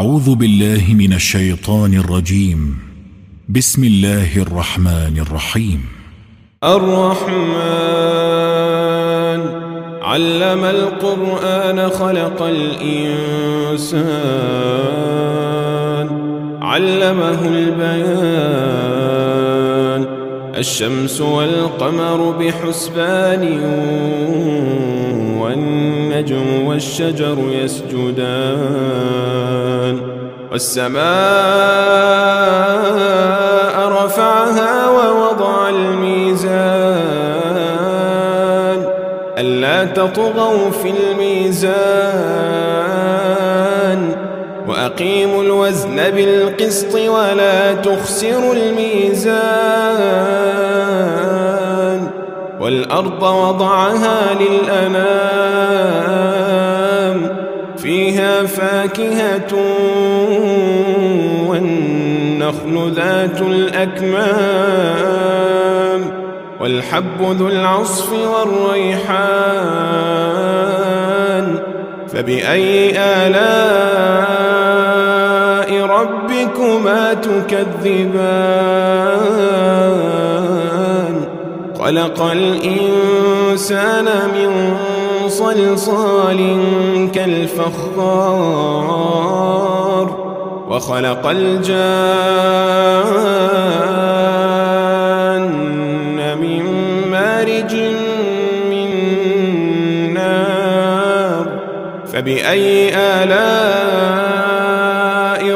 أعوذ بالله من الشيطان الرجيم. بسم الله الرحمن الرحيم. الرحمن علم القرآن خلق الإنسان علمه البيان الشمس والقمر بحسبان والنجم والشجر يسجدان والسماء رفعها ووضع الميزان ألا تطغوا في الميزان وأقيموا الوزن بالقسط ولا تخسروا الميزان والأرض وضعها للأنام فيها فاكهة والنخل ذات الأكمام والحب ذو العصف والريحان فبأي آلاء ربكما تكذبان خلق الإنسان من صلصال كالفخار وخلق الجان من مارج من نار فبأي آلاء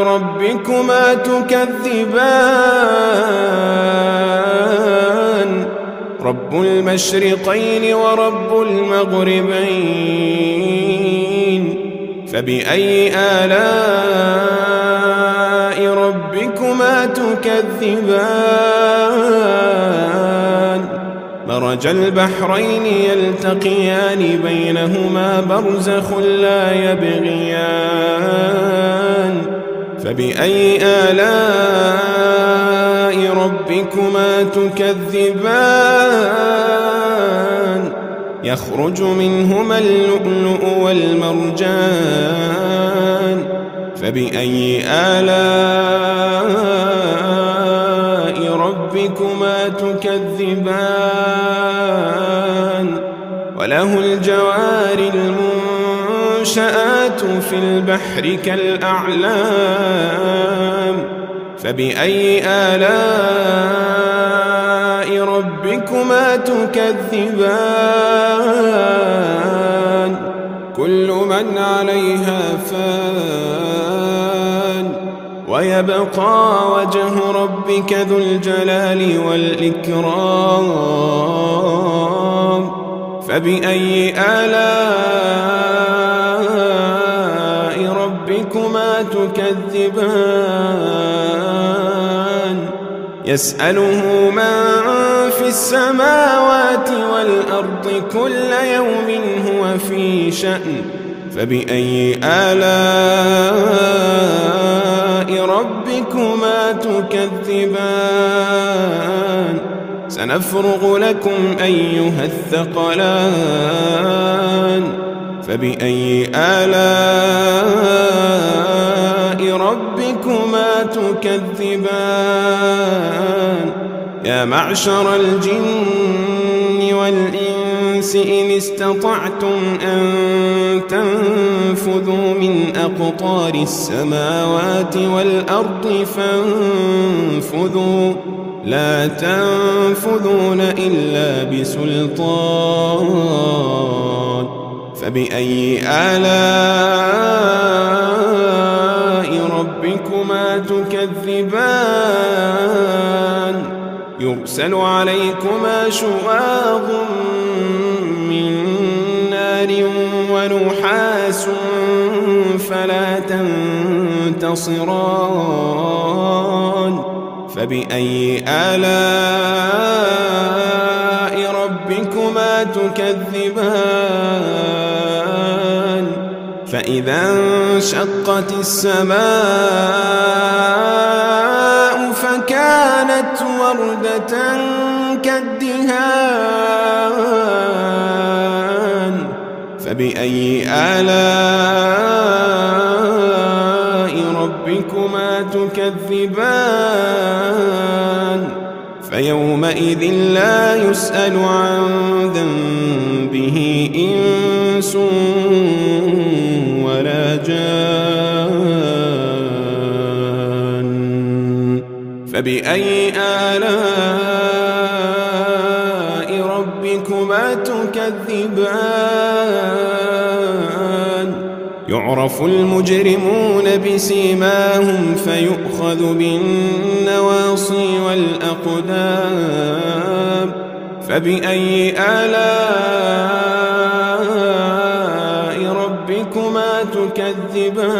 ربكما تكذبان رب المشرقين ورب المغربين فبأي آلاء ربكما تكذبان مرج البحرين يلتقيان بينهما برزخ لا يبغيان فبأي آلاء ربكما تكذبان يخرج منهما اللؤلؤ والمرجان فبأي آلاء ربكما تكذبان وله الجوار المنشآت في البحر كالأعلام فبأي آلاء ربكما تكذبان كل من عليها فان ويبقى وجه ربك ذو الجلال والإكرام فبأي آلاء ربكما تكذبان يسأله من في السماوات والأرض كل يوم هو في شأن فبأي آلاء ربكما تكذبان سنفرغ لكم أيها الثقلان فبأي آلاء ربكما تكذبان يا معشر الجن والإنس إن استطعتم أن تنفذوا من أقطار السماوات والأرض فانفذوا لا تنفذون إلا بسلطان فبأي آلاء ربكما تكذبان يرسل عليكما شواظ من نار ونحاس فلا تنتصران فبأي آلاء ربكما تكذبان فإذا انشقت السماء فكانت وردة كالدهان فبأي آلاء ربكما تكذبان فيومئذ لا يسأل عن ذنبه إنس ولا جان فبأي آلاء ربكما تكذبان يعرف المجرمون بسيماهم فيؤخذ بالنواصي والأقدام فبأي آلاء ربكما تكذبان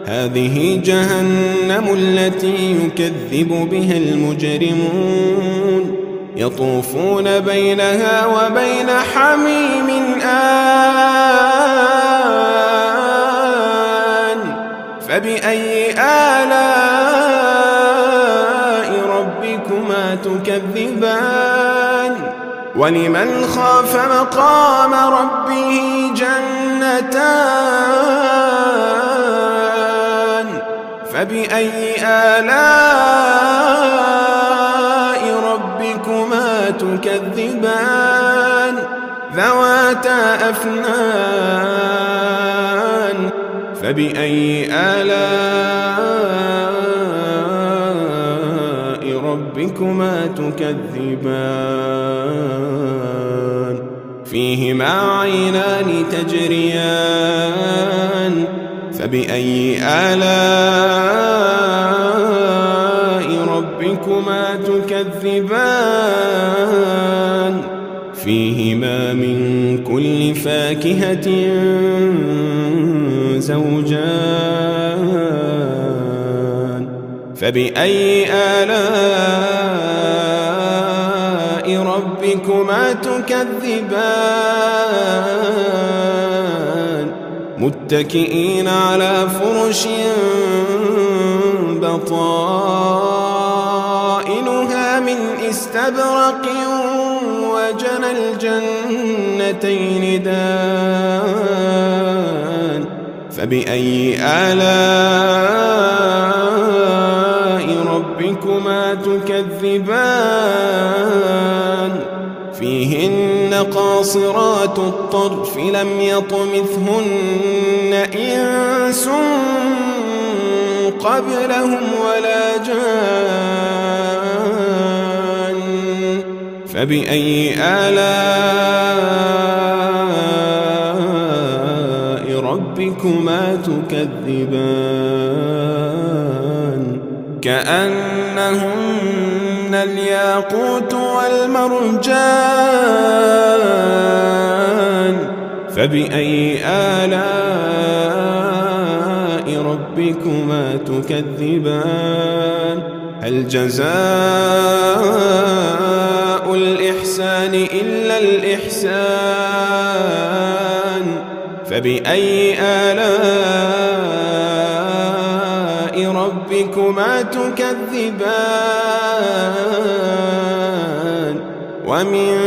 هذه جهنم التي يكذب بها المجرمون يطوفون بينها وبين حميم آن فبأي آلاء ربكما تكذبان ولمن خاف مقام ربه جنتان فبأي آلاء ربكما تكذبان ذواتا أفنان فبأي آلاء ربكما تكذبان فيهما عينان تجريان فبأي آلاء ربكما تكذبان فيهما من كل فاكهة زوجان فبأي آلاء ربكما تكذبان متكئين على فرش بطائنها من استبرق وجنى الجنتين دان فبأي آلاء ربكما تكذبان فيهن قاصرات الطرف لم يطمثهن إنس قبلهم ولا جان فبأي آلاء ربكما تكذبان كأنهن الياقوت والمرجان فبأي آلاء ربكما تكذبان هل جزاء الإحسان إلا الإحسان فبأي آلاء ربكما تكذبان ومن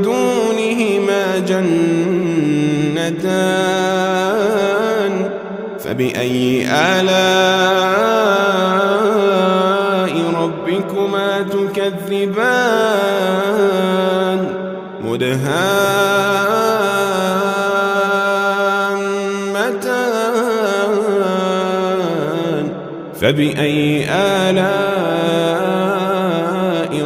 دونهما جنتان فبأي آلاء ربكما تكذبان مدهامتان فبأي آلاء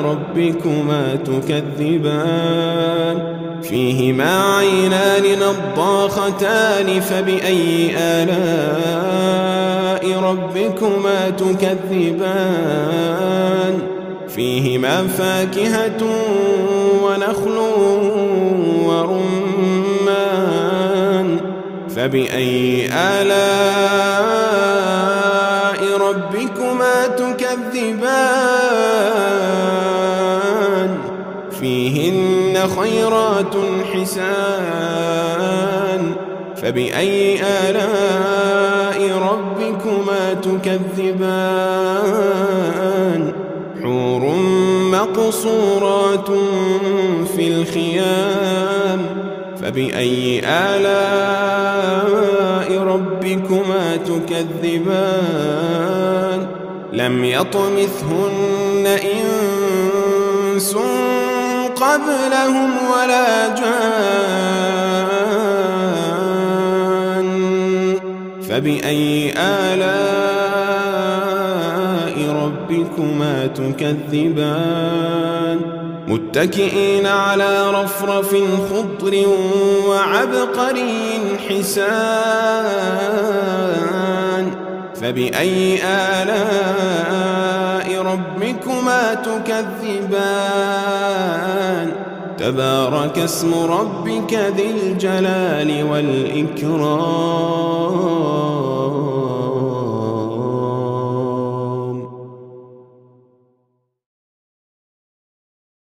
ربكما تكذبان فيهما عينان نضاختان فبأي آلاء ربكما تكذبان فيهما فاكهة ونخل ورمان فبأي آلاء ربكما تكذبان فيهن خيرات حسان فبأي آلاء ربكما تكذبان حور مقصورات في الخيام فبأي آلاء ربكما تكذبان لم يطمثهن إنس قبلهم ولا جان فبأي آلاء ربكما تكذبان متكئين على رفرف خضر وعبقري حسان فبأي آلاء ربكما تكذبان تبارك اسم ربك ذي الجلال والإكرام